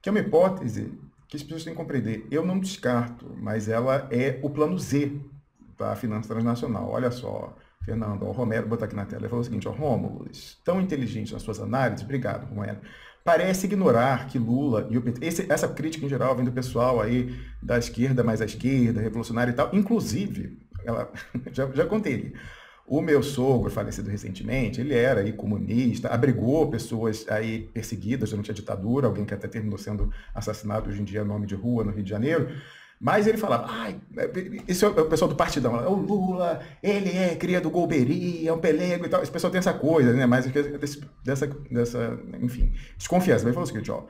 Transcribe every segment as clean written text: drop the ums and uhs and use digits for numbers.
Que é uma hipótese que as pessoas têm que compreender. Eu não descarto, mas ela é o plano Z da finança transnacional. Olha só, Fernando, o Romero botar aqui na tela. Ele falou o seguinte, ó, Rômulo, tão inteligente nas suas análises, obrigado, Romero, parece ignorar que Lula e o PT, essa crítica em geral vem do pessoal aí da esquerda mais à esquerda, revolucionária e tal, inclusive, ela, já contei, o meu sogro, falecido recentemente, ele era aí comunista, abrigou pessoas aí perseguidas durante a ditadura, alguém que até terminou sendo assassinado hoje em dia, nome de rua, no Rio de Janeiro. Mas ele falava, ai, isso é o pessoal do partidão, o Lula, ele é cria do Golbery, é um pelego e tal. Esse pessoal tem essa coisa, né? Mais dessa, enfim, desconfiança. Ele falou o seguinte, ó,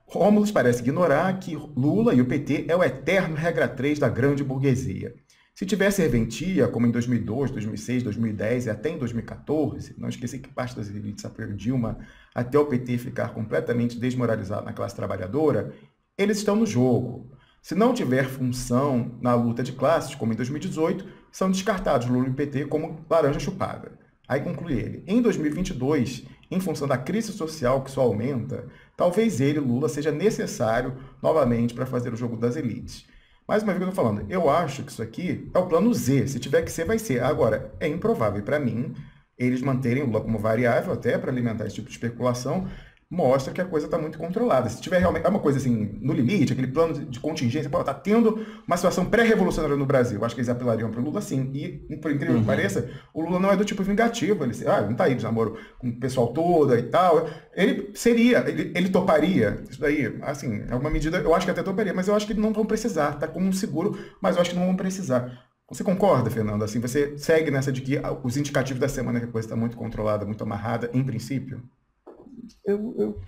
Rômulo parece ignorar que Lula e o PT é o eterno regra 3 da grande burguesia. Se tiver serventia, como em 2002, 2006, 2010 e até em 2014, não esqueça que parte das elites apoiou Dilma até o PT ficar completamente desmoralizado na classe trabalhadora, eles estão no jogo. Se não tiver função na luta de classes, como em 2018, são descartados Lula e PT como laranja chupada. Aí conclui ele. Em 2022, em função da crise social que só aumenta, talvez ele, Lula, seja necessário novamente para fazer o jogo das elites. Mais uma vez eu estou falando, eu acho que isso aqui é o plano Z. Se tiver que ser, vai ser. Agora, é improvável para mim eles manterem o Lula como variável, até para alimentar esse tipo de especulação, mostra que a coisa está muito controlada. Se tiver realmente, é uma coisa assim, no limite, aquele plano de contingência, está tendo uma situação pré-revolucionária no Brasil. Acho que eles apelariam para o Lula sim. E, por incrível que Uhum. pareça, o Lula não é do tipo vingativo. Ele não está aí de namoro com o pessoal todo e tal. Ele seria, ele toparia. Isso daí, assim, é uma medida, eu acho que até toparia, mas eu acho que não vão precisar. Está como um seguro, mas eu acho que não vão precisar. Você concorda, Fernando? Assim, você segue nessa de que os indicativos da semana que a coisa está muito controlada, muito amarrada, em princípio?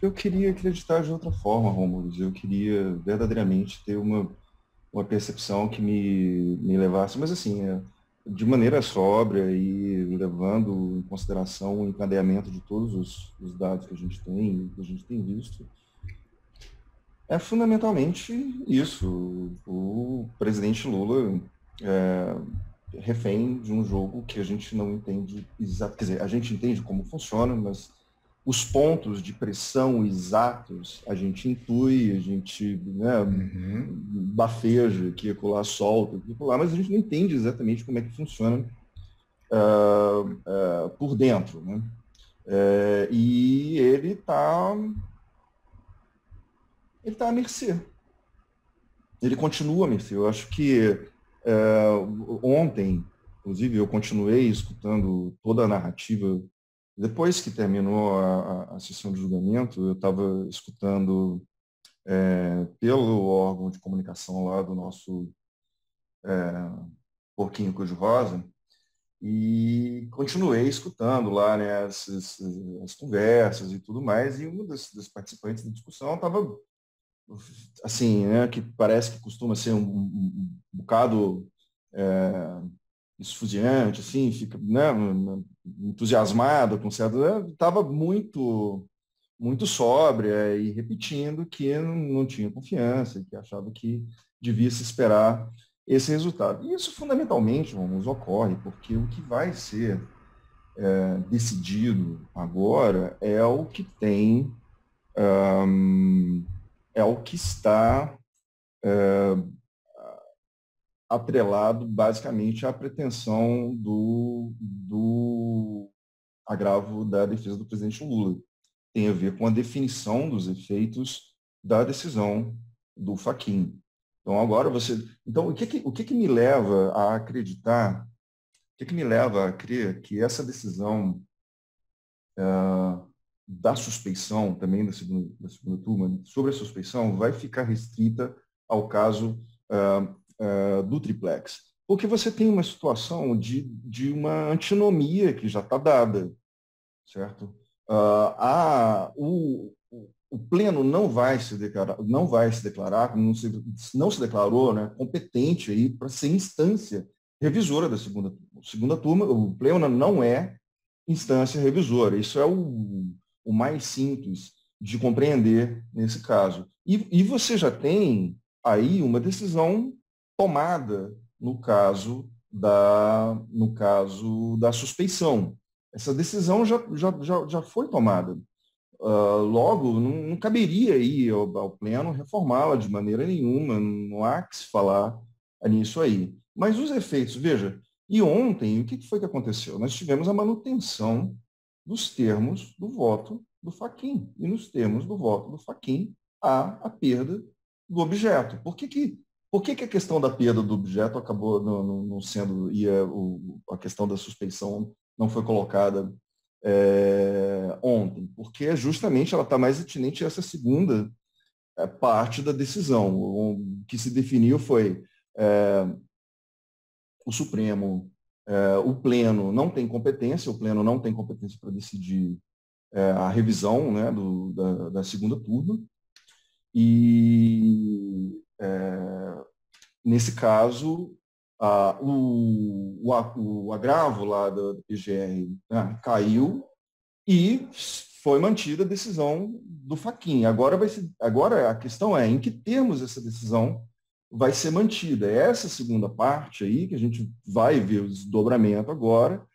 Eu queria acreditar de outra forma, Rômulo. Eu queria verdadeiramente ter uma percepção que me levasse, mas assim, de maneira sóbria e levando em consideração o encadeamento de todos os dados que a gente tem, que a gente tem visto, é fundamentalmente isso. O presidente Lula refém de um jogo que a gente não entende exato, quer dizer, a gente entende como funciona, mas os pontos de pressão exatos a gente intui, a gente, né, Uhum. bafeja, que acolá solta, que acolá, mas a gente não entende exatamente como é que funciona por dentro, né? E ele tá à mercê. Ele continua a mercê. Eu acho que ontem, inclusive, eu continuei escutando toda a narrativa. Depois que terminou a sessão de julgamento, eu estava escutando pelo órgão de comunicação lá do nosso Porquinho Cor-de-Rosa e continuei escutando lá, né, as conversas e tudo mais, e uma das participantes da discussão estava assim, né, que parece que costuma ser um bocado é, esfuziante, assim, fica, né, entusiasmado com certo, estava muito sóbria e repetindo que não tinha confiança, que achava que devia se esperar esse resultado. E isso fundamentalmente, vamos, ocorre porque o que vai ser decidido agora é o que tem, é o que está atrelado basicamente à pretensão do agravo da defesa do presidente Lula. Tem a ver com a definição dos efeitos da decisão do Fachin. Então, agora você. Então, o que me leva a acreditar, o que me leva a crer que essa decisão da suspeição, também da segunda turma, sobre a suspeição, vai ficar restrita ao caso do triplex? Porque você tem uma situação de uma antinomia que já está dada, certo? O pleno não vai se declarar, não se declarou, né, competente aí para ser instância revisora da segunda turma. O pleno não é instância revisora. Isso é o mais simples de compreender nesse caso. E você já tem aí uma decisão tomada no caso da suspeição. Essa decisão já foi tomada. Logo, não caberia aí ao pleno reformá-la de maneira nenhuma, não há que se falar nisso aí. Mas os efeitos, veja, e ontem, o que foi que aconteceu? Nós tivemos a manutenção dos termos do voto do Fachin, e nos termos do voto do Fachin há a perda do objeto. Por que a questão da perda do objeto acabou não sendo, a questão da suspeição não foi colocada ontem? Porque justamente ela está mais atinente a essa segunda parte da decisão. O que se definiu foi o Supremo, o Pleno não tem competência, o Pleno não tem competência para decidir a revisão, né, da segunda turma, e nesse caso, o agravo lá da PGR, né, caiu e foi mantida a decisão do Fachin. Agora a questão é em que termos essa decisão vai ser mantida. É essa segunda parte aí que a gente vai ver o desdobramento agora,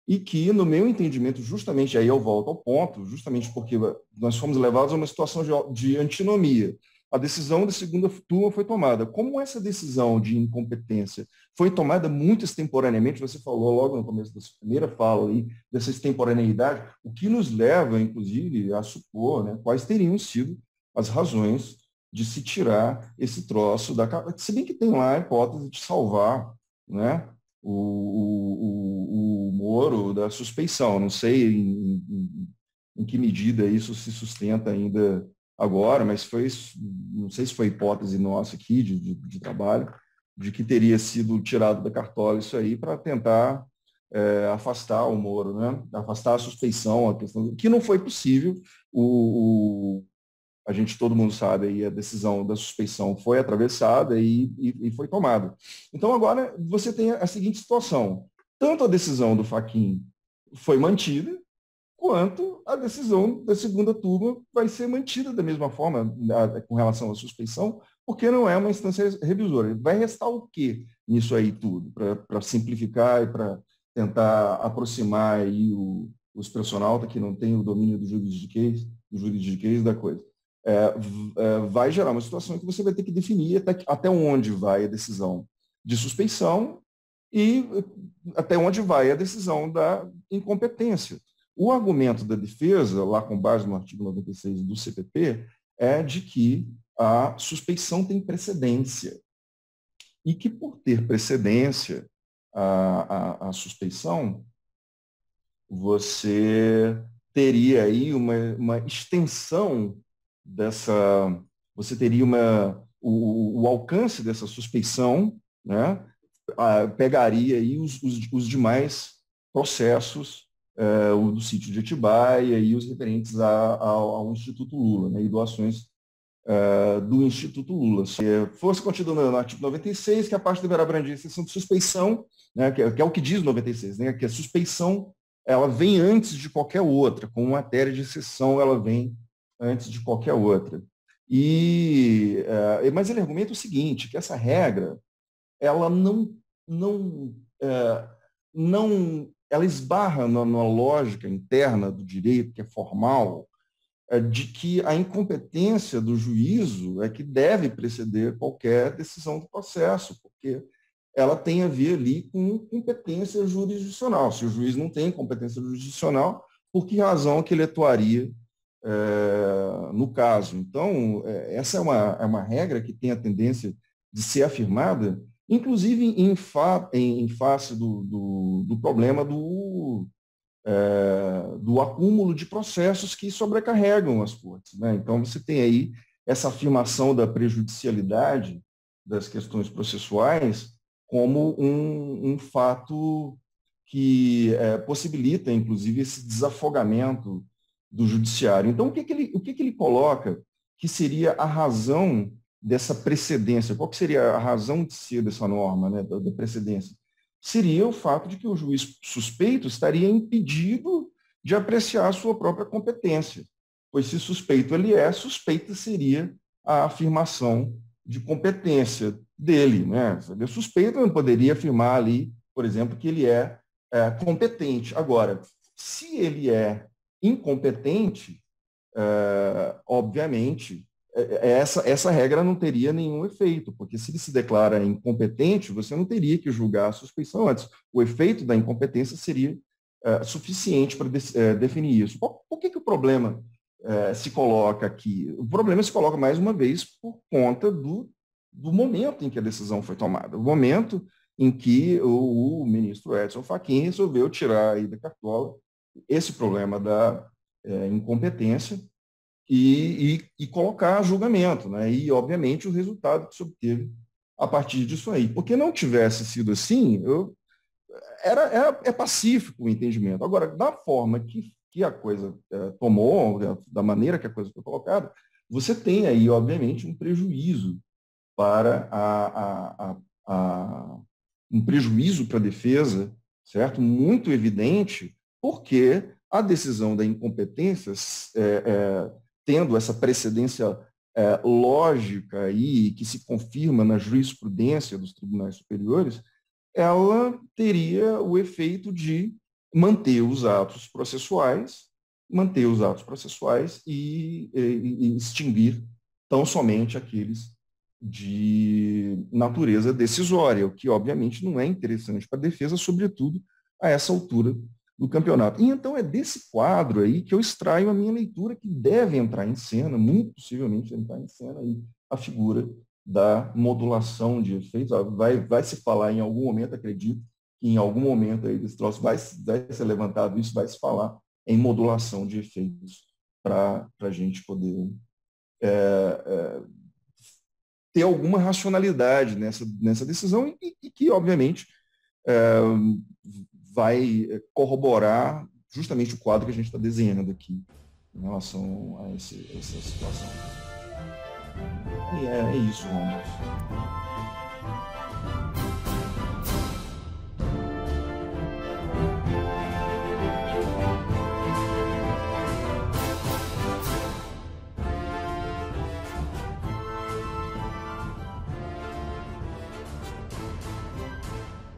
e que, no meu entendimento, justamente aí eu volto ao ponto, justamente porque nós fomos levados a uma situação de antinomia. A decisão da segunda turma foi tomada. Como essa decisão de incompetência foi tomada muito extemporaneamente, você falou logo no começo da sua primeira fala aí, dessa extemporaneidade, o que nos leva, inclusive, a supor, né, quais teriam sido as razões de se tirar esse troço da... Se bem que tem lá a hipótese de salvar, né, o Moro da suspeição. Não sei em que medida isso se sustenta ainda agora, mas não sei se foi hipótese nossa aqui de trabalho, de que teria sido tirado da cartola isso aí para tentar afastar o Moro, né? Afastar a suspeição, a questão que não foi possível. Todo mundo sabe, aí a decisão da suspeição foi atravessada e foi tomada. Então, agora você tem a seguinte situação: tanto a decisão do Fachin foi mantida, quanto a decisão da segunda turma vai ser mantida da mesma forma com relação à suspeição, porque não é uma instância revisora. Vai restar o quê nisso aí tudo, para simplificar e para tentar aproximar aí os personal que não tem o domínio do juridiquês da coisa. Vai gerar uma situação em que você vai ter que definir até onde vai a decisão de suspeição e até onde vai a decisão da incompetência. O argumento da defesa, lá com base no artigo 96 do CPP, é de que a suspeição tem precedência e que, por ter precedência a suspeição, você teria aí uma extensão você teria o alcance dessa suspeição, né, pegaria aí os demais processos, o do sítio de Atibaia e os referentes ao Instituto Lula, né, e doações do Instituto Lula. Se fosse continuando no artigo 96, que a parte deverá abranger a exceção de suspeição, né, que é o que diz o 96, né, que a suspeição ela vem antes de qualquer outra, com matéria de exceção ela vem antes de qualquer outra. Mas ele argumenta o seguinte, que essa regra, ela ela esbarra na lógica interna do direito, que é formal, de que a incompetência do juízo é que deve preceder qualquer decisão do processo, porque ela tem a ver ali com competência jurisdicional. Se o juiz não tem competência jurisdicional, por que razão que ele atuaria no caso? Então, essa é uma regra que tem a tendência de ser afirmada, inclusive em face do problema do acúmulo de processos que sobrecarregam as cortes, né? Então, você tem aí essa afirmação da prejudicialidade das questões processuais como um fato que possibilita, inclusive, esse desafogamento do judiciário. Então, o que ele coloca que seria a razão dessa precedência? Qual que seria a razão de ser dessa norma, né, da precedência? Seria o fato de que o juiz suspeito estaria impedido de apreciar a sua própria competência, pois se suspeito ele suspeita seria a afirmação de competência dele, né? O suspeito não poderia afirmar ali, por exemplo, que ele é competente. Agora, se ele é incompetente, obviamente, essa regra não teria nenhum efeito, porque se ele se declara incompetente, você não teria que julgar a suspeição antes. O efeito da incompetência seria suficiente para definir isso. Por que o problema se coloca aqui? O problema se coloca, mais uma vez, por conta do momento em que a decisão foi tomada. O momento em que o ministro Edson Fachin resolveu tirar aí da cartola esse problema da incompetência e colocar a julgamento, né? E, obviamente, o resultado que se obteve a partir disso aí. Porque não tivesse sido assim, é pacífico o entendimento. Agora, da forma que a coisa tomou, da maneira que a coisa foi colocada, você tem aí, obviamente, um prejuízo para um prejuízo para a defesa, certo? Muito evidente, porque a decisão da incompetência, tendo essa precedência lógica aí, que se confirma na jurisprudência dos tribunais superiores, ela teria o efeito de manter os atos processuais e extinguir tão somente aqueles de natureza decisória, o que obviamente não é interessante para a defesa, sobretudo a essa altura do campeonato. E então é desse quadro aí que eu extraio a minha leitura, que deve entrar em cena, muito possivelmente entrar em cena aí, a figura da modulação de efeitos. Vai se falar em algum momento, acredito, que em algum momento aí desse troço vai ser levantado isso, vai se falar em modulação de efeitos para a gente poder ter alguma racionalidade nessa decisão e que, obviamente, vai corroborar justamente o quadro que a gente está desenhando aqui em relação a essa situação. E é isso, Romulo.